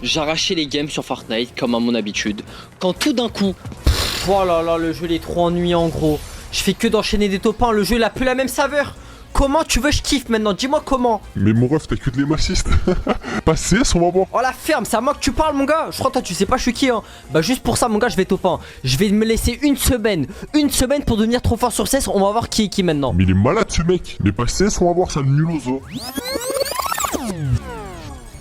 J'arrachais les games sur Fortnite comme à mon habitude. Quand tout d'un coup, oh là là, le jeu il est trop ennuyant gros. Je fais que d'enchaîner des top 1, le jeu il a plus la même saveur. Comment tu veux je kiffe maintenant? Dis-moi comment. Mais mon ref, t'as que de l'émassiste. Pas CS, on va voir. Oh la ferme, c'est à moi que tu parles mon gars. Je crois que toi tu sais pas je suis qui hein. Bah juste pour ça mon gars je vais top 1. Je vais me laisser une semaine pour devenir trop fort sur CS. On va voir qui est qui maintenant. Mais il est malade ce mec. Mais pas CS, on va voir, ça nuloso.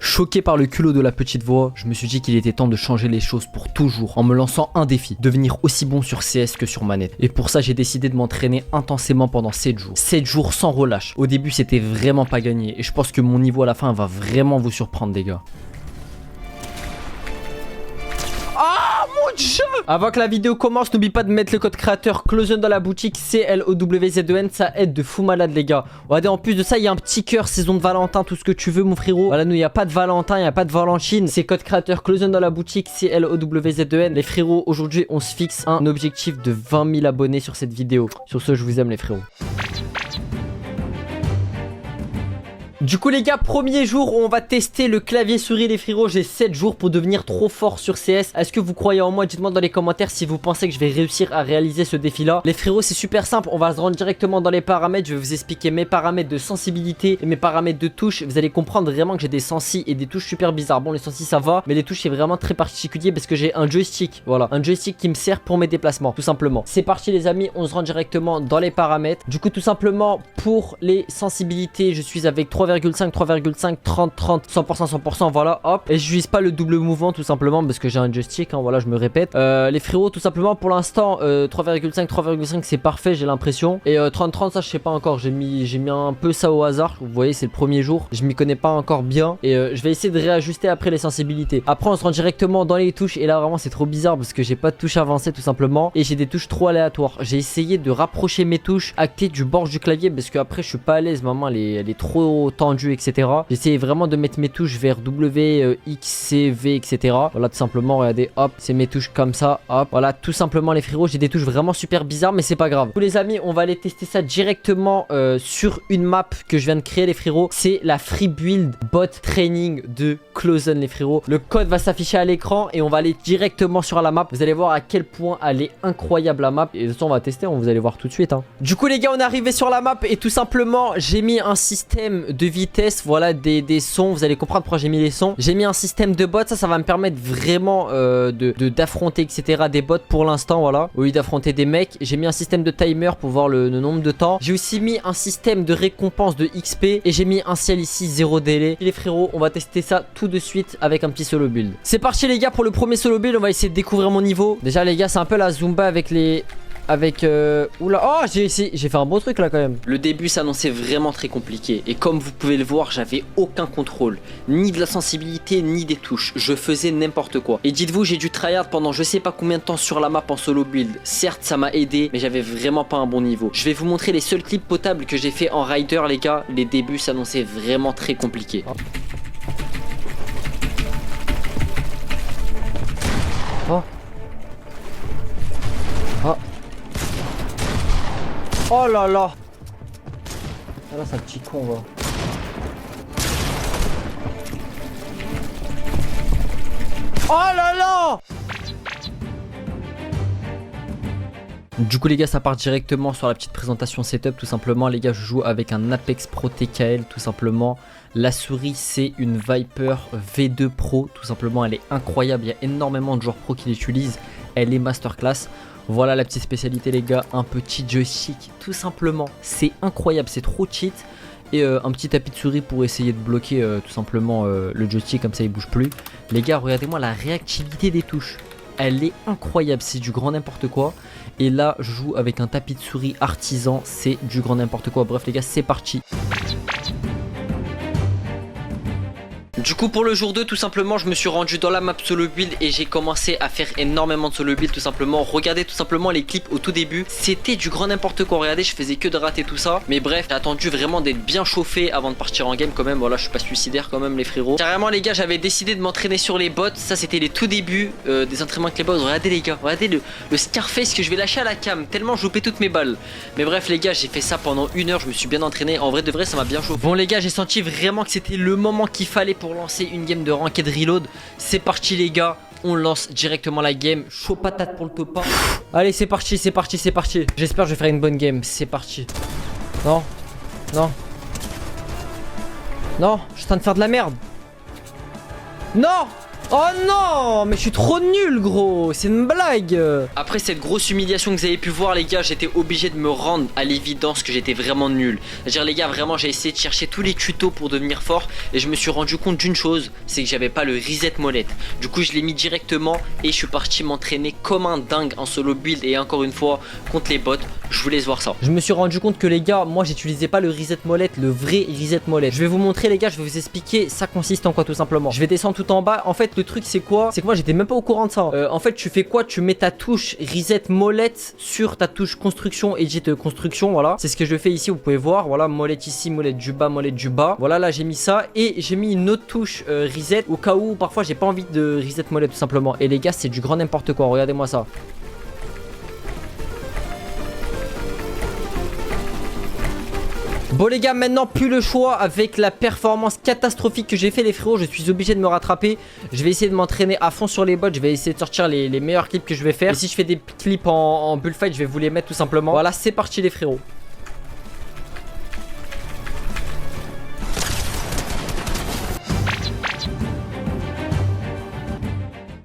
Choqué par le culot de la petite voix, je me suis dit qu'il était temps de changer les choses pour toujours en me lançant un défi, devenir aussi bon sur CS que sur manette. Et pour ça j'ai décidé de m'entraîner intensément pendant 7 jours. 7 jours sans relâche. Au début c'était vraiment pas gagné et je pense que mon niveau à la fin va vraiment vous surprendre les gars. Ah mon dieu! Avant que la vidéo commence, n'oublie pas de mettre le code créateur CLOZEN dans la boutique CLOWZEN, ça aide de fou malade les gars. Regardez, en plus de ça, il y a un petit cœur, saison de Valentin, tout ce que tu veux mon frérot. Voilà, nous il n'y a pas de Valentin, il n'y a pas de Valentine. C'est code créateur CLOZEN dans la boutique CLOWZEN. Les frérots, aujourd'hui on se fixe un objectif de 20 000 abonnés sur cette vidéo. Sur ce, je vous aime les frérots. Du coup les gars, premier jour où on va tester le clavier souris les frérots. J'ai 7 jours pour devenir trop fort sur CS. Est-ce que vous croyez en moi? Dites-moi dans les commentaires si vous pensez que je vais réussir à réaliser ce défi là. Les frérots c'est super simple, on va se rendre directement dans les paramètres. Je vais vous expliquer mes paramètres de sensibilité et mes paramètres de touche. Vous allez comprendre vraiment que j'ai des sensi et des touches super bizarres. Bon les sensi ça va, mais les touches c'est vraiment très particulier parce que j'ai un joystick. Voilà, un joystick qui me sert pour mes déplacements tout simplement. C'est parti les amis, on se rend directement dans les paramètres. Du coup tout simplement pour les sensibilités je suis avec 3,5, 30, 30, 100%, 100%, voilà, hop. Et je n'utilise pas le double mouvement tout simplement parce que j'ai un joystick, hein, voilà, je me répète. Les frérots, tout simplement, pour l'instant, 3,5 c'est parfait, j'ai l'impression. Et 30, 30, ça, je sais pas encore, j'ai mis un peu ça au hasard. Vous voyez, c'est le premier jour, je m'y connais pas encore bien. Et je vais essayer de réajuster après les sensibilités. Après, on se rend directement dans les touches. Et là, vraiment, c'est trop bizarre parce que j'ai pas de touches avancées tout simplement. Et j'ai des touches trop aléatoires. J'ai essayé de rapprocher mes touches actées du bord du clavier parce que après, je suis pas à l'aise, maman, elle est trop tendue, etc. J'essaie vraiment de mettre mes touches vers W, X, C, V, etc. Voilà, tout simplement, regardez, hop, c'est mes touches comme ça, hop. Voilà, tout simplement les frérots, j'ai des touches vraiment super bizarres, mais c'est pas grave. Tous les amis, on va aller tester ça directement sur une map que je viens de créer les frérots. C'est la Free Build Bot Training de CLOZEN les frérots. Le code va s'afficher à l'écran et on va aller directement sur la map. Vous allez voir à quel point elle est incroyable la map. Et de toute façon, on va tester, vous allez voir tout de suite. Hein. Du coup les gars, on est arrivé sur la map et tout simplement, j'ai mis un système de vitesse. Voilà des sons, vous allez comprendre pourquoi j'ai mis les sons. J'ai mis un système de bots, ça va me permettre vraiment d'affronter etc des bots pour l'instant, voilà. Au lieu d'affronter des mecs, j'ai mis un système de timer pour voir le nombre de temps. J'ai aussi mis un système de récompense de XP et j'ai mis un ciel ici, 0 délai. Les frérots, on va tester ça tout de suite avec un petit solo build. C'est parti les gars pour le premier solo build, on va essayer de découvrir mon niveau. Déjà les gars, c'est un peu la Zumba avec les... Oula, oh j'ai fait un beau truc là quand même. Le début s'annonçait vraiment très compliqué. Et comme vous pouvez le voir, j'avais aucun contrôle. Ni de la sensibilité, ni des touches. Je faisais n'importe quoi. Et dites-vous, j'ai dû tryhard pendant je sais pas combien de temps sur la map en solo build. Certes, ça m'a aidé, mais j'avais vraiment pas un bon niveau. Je vais vous montrer les seuls clips potables que j'ai fait en rider les gars. Les débuts s'annonçaient vraiment très compliqués. Oh. Oh. Oh là là. Ah là c'est un petit con va. Oh là là. Du coup les gars, ça part directement sur la petite présentation setup. Tout simplement les gars, je joue avec un Apex Pro TKL tout simplement. La souris c'est une Viper V2 Pro. Tout simplement elle est incroyable, il y a énormément de joueurs pro qui l'utilisent. Elle est masterclass. Voilà la petite spécialité les gars, un petit joystick tout simplement. C'est incroyable, c'est trop cheat. Et un petit tapis de souris pour essayer de bloquer tout simplement le joystick, comme ça il bouge plus. Les gars, regardez-moi la réactivité des touches. Elle est incroyable, c'est du grand n'importe quoi. Et là, je joue avec un tapis de souris artisan, c'est du grand n'importe quoi. Bref les gars, c'est parti. Du coup pour le jour 2 tout simplement je me suis rendu dans la map solo build et j'ai commencé à faire énormément de solo build tout simplement. Regardez tout simplement les clips au tout début, c'était du grand n'importe quoi. Regardez, je faisais que de rater tout ça. Mais bref, j'ai attendu vraiment d'être bien chauffé avant de partir en game quand même. Voilà, je suis pas suicidaire quand même les frérots. Carrément les gars, j'avais décidé de m'entraîner sur les bots. Ça c'était les tout débuts des entraînements avec les bots. Regardez les gars, regardez le Scarface que je vais lâcher à la cam, tellement je loupais toutes mes balles. Mais bref les gars, j'ai fait ça pendant 1 heure, je me suis bien entraîné. En vrai de vrai ça m'a bien chauffé. Bon les gars, j'ai senti vraiment que c'était le moment qu'il fallait pour pour lancer une game de Ranked Reload. C'est parti les gars, on lance directement la game. Chaud patate pour le top 1. Allez c'est parti, c'est parti, c'est parti. J'espère que je vais faire une bonne game, c'est parti. Non, non. Non, je suis en train de faire de la merde. Non! Oh non, mais je suis trop nul gros, c'est une blague. Après cette grosse humiliation que vous avez pu voir les gars, j'étais obligé de me rendre à l'évidence que j'étais vraiment nul. C'est-à-dire les gars, vraiment j'ai essayé de chercher tous les tutos pour devenir fort et je me suis rendu compte d'une chose, c'est que j'avais pas le reset molette. Du coup je l'ai mis directement et je suis parti m'entraîner comme un dingue en solo build et encore une fois contre les bots. Je vous laisse voir ça. Je me suis rendu compte que les gars, moi j'utilisais pas le reset molette, le vrai reset molette. Je vais vous montrer les gars, je vais vous expliquer ça consiste en quoi tout simplement. Je vais descendre tout en bas. En fait le truc c'est quoi? C'est que moi j'étais même pas au courant de ça. En fait tu fais quoi? Tu mets ta touche reset molette sur ta touche construction, edit construction, voilà. C'est ce que je fais ici, vous pouvez voir. Voilà, molette ici, molette du bas, molette du bas. Voilà, là j'ai mis ça et j'ai mis une autre touche reset au cas où parfois j'ai pas envie de reset molette tout simplement. Et les gars c'est du grand n'importe quoi, regardez-moi ça. Bon les gars, maintenant plus le choix avec la performance catastrophique que j'ai fait les frérots, je suis obligé de me rattraper. Je vais essayer de m'entraîner à fond sur les bots, je vais essayer de sortir les meilleurs clips que je vais faire. Et si je fais des clips en bullfight, je vais vous les mettre tout simplement. Voilà, c'est parti les frérots.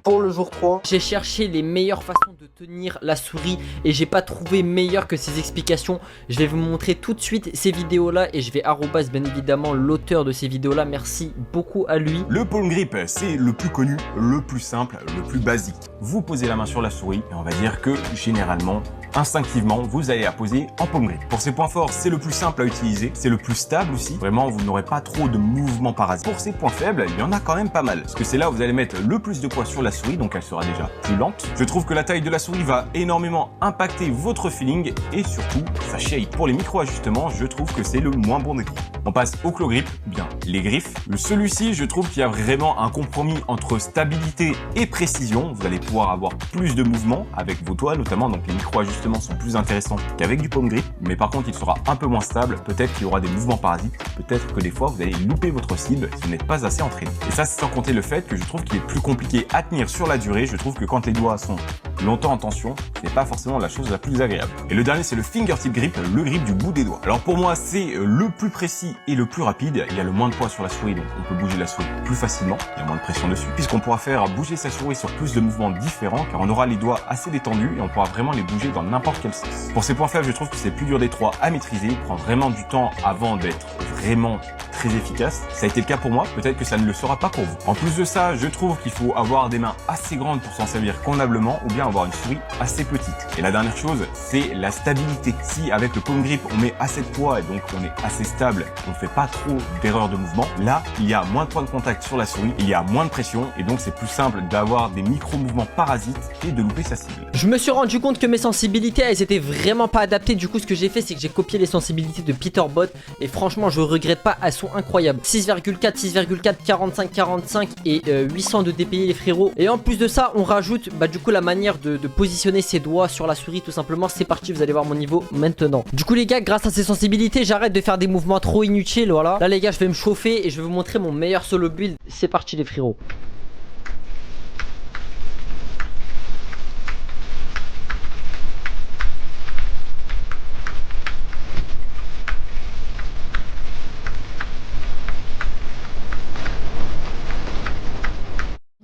Pour le jour 3, j'ai cherché les meilleures façons de tenir la souris et j'ai pas trouvé meilleur que ces explications. Je vais vous montrer tout de suite ces vidéos là et je vais arrobas bien évidemment l'auteur de ces vidéos là. Merci beaucoup à lui. Le palm grip, c'est le plus connu, le plus simple, le plus basique. Vous posez la main sur la souris et on va dire que généralement, instinctivement, vous allez la poser en palm grip. Pour ses points forts, c'est le plus simple à utiliser, c'est le plus stable aussi. Vraiment, vous n'aurez pas trop de mouvements parasites. Pour ses points faibles, il y en a quand même pas mal. Parce que c'est là où vous allez mettre le plus de poids sur la souris, donc elle sera déjà plus lente. Je trouve que la taille de la souris va énormément impacter votre feeling et surtout, sachez, pour les micro-ajustements, je trouve que c'est le moins bon des trois. On passe au claw grip, bien les griffes. Celui-ci, je trouve qu'il y a vraiment un compromis entre stabilité et précision. Vous allez pouvoir avoir plus de mouvements avec vos doigts notamment, donc les micro-ajustements sont plus intéressants qu'avec du palm grip, mais par contre il sera un peu moins stable, peut-être qu'il y aura des mouvements parasites, peut-être que des fois vous allez louper votre cible si vous n'êtes pas assez entraîné. Et ça c'est sans compter le fait que je trouve qu'il est plus compliqué à tenir sur la durée. Je trouve que quand les doigts sont longtemps en tension, ce n'est pas forcément la chose la plus agréable. Et le dernier c'est le fingertip grip, le grip du bout des doigts. Alors pour moi c'est le plus précis et le plus rapide, il y a le moins de poids sur la souris, donc on peut bouger la souris plus facilement, il y a moins de pression dessus, puisqu'on pourra faire bouger sa souris sur plus de mouvements différents, car on aura les doigts assez détendus et on pourra vraiment les bouger dans n'importe quel sens. Pour ses points faibles, je trouve que c'est le plus dur des trois à maîtriser, il prend vraiment du temps avant d'être vraiment très efficace. Ça a été le cas pour moi, peut-être que ça ne le sera pas pour vous. En plus de ça, je trouve qu'il faut avoir des mains assez grandes pour s'en servir convenablement ou bien avoir une souris assez petite. Et la dernière chose, c'est la stabilité. Si avec le palm grip, on met assez de poids et donc on est assez stable, on ne fait pas trop d'erreurs de mouvement, là, il y a moins de points de contact sur la souris, il y a moins de pression et donc c'est plus simple d'avoir des micro-mouvements parasites et de louper sa cible. Je me suis rendu compte que mes sensibilités, elles étaient vraiment pas adaptées. Du coup, ce que j'ai fait, c'est que j'ai copié les sensibilités de Peterbot et franchement, je regrette pas, elles sont incroyables. 6,4, 6,4, 45, 45 et 800 de DPI les frérots. Et en plus de ça, on rajoute du coup la manière de positionner ses doigts sur la souris tout simplement. C'est parti, vous allez voir mon niveau maintenant. Du coup les gars, grâce à ces sensibilités, j'arrête de faire des mouvements trop inutiles, voilà. Là les gars, je vais me chauffer et je vais vous montrer mon meilleur solo build. C'est parti les frérots.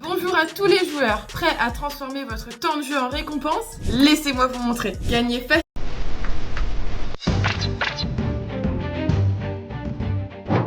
Bonjour à tous les joueurs, prêts à transformer votre temps de jeu en récompense? Laissez-moi vous montrer. Gagnez facilement